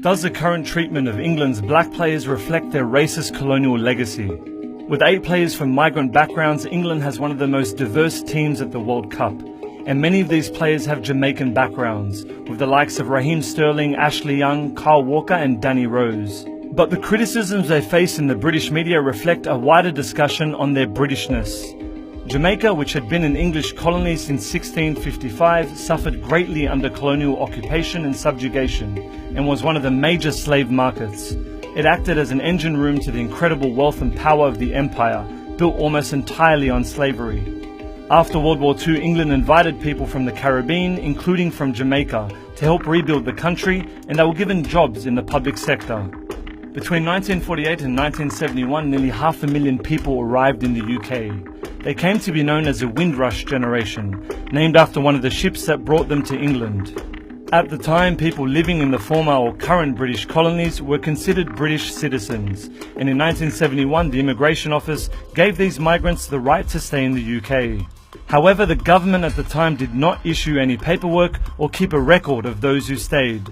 Does the current treatment of England's black players reflect their racist colonial legacy? With 8 players from migrant backgrounds, England has one of the most diverse teams at the World Cup, and many of these players have Jamaican backgrounds, with the likes of Raheem Sterling, Ashley Young, Kyle Walker and Danny Rose. But the criticisms they face in the British media reflect a wider discussion on their Britishness. Jamaica, which had been an English colony since 1655, suffered greatly under colonial occupation and subjugation, and was one of the major slave markets. It acted as an engine room to the incredible wealth and power of the empire, built almost entirely on slavery. After World War II, England invited people from the Caribbean, including from Jamaica, to help rebuild the country, and they were given jobs in the public sector. Between 1948 and 1971, nearly 500,000 people arrived in the UK. They came to be known as the Windrush generation, named after one of the ships that brought them to England. At the time, people living in the former or current British colonies were considered British citizens, and in 1971 the Immigration Office gave these migrants the right to stay in the UK. However, the government at the time did not issue any paperwork or keep a record of those who stayed.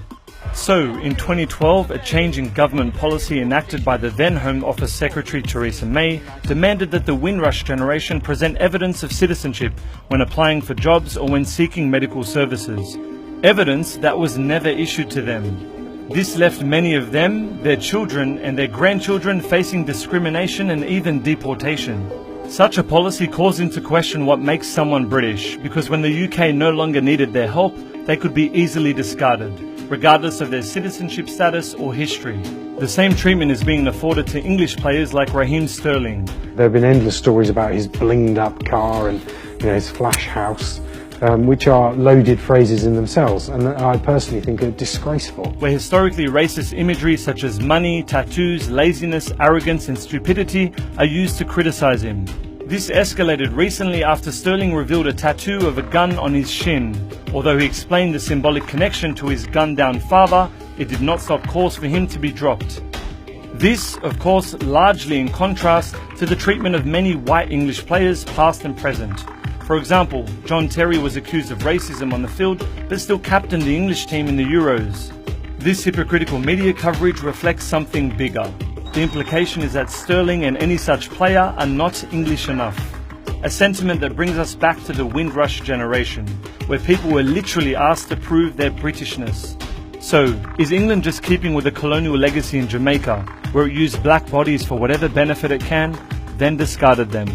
So, in 2012, a change in government policy enacted by the then Home Office Secretary Theresa May demanded that the Windrush generation present evidence of citizenship when applying for jobs or when seeking medical services. Evidence that was never issued to them. This left many of them, their children and their grandchildren facing discrimination and even deportation. Such a policy calls into question what makes someone British, because when the UK no longer needed their help, they could be easily discarded, regardless of their citizenship status or history. The same treatment is being afforded to English players like Raheem Sterling. There have been endless stories about his blinged up car and his flash house, which are loaded phrases in themselves, and I personally think are disgraceful. Where historically racist imagery such as money, tattoos, laziness, arrogance and stupidity are used to criticize him. This escalated recently after Sterling revealed a tattoo of a gun on his shin. Although he explained the symbolic connection to his gunned-down father, it did not stop calls for him to be dropped. This, of course, largely in contrast to the treatment of many white English players past and present. For example, John Terry was accused of racism on the field, but still captained the English team in the Euros. This hypocritical media coverage reflects something bigger. The implication is that Sterling and any such player are not English enough. A sentiment that brings us back to the Windrush generation, where people were literally asked to prove their Britishness. So, is England just keeping with the colonial legacy in Jamaica, where it used black bodies for whatever benefit it can, then discarded them?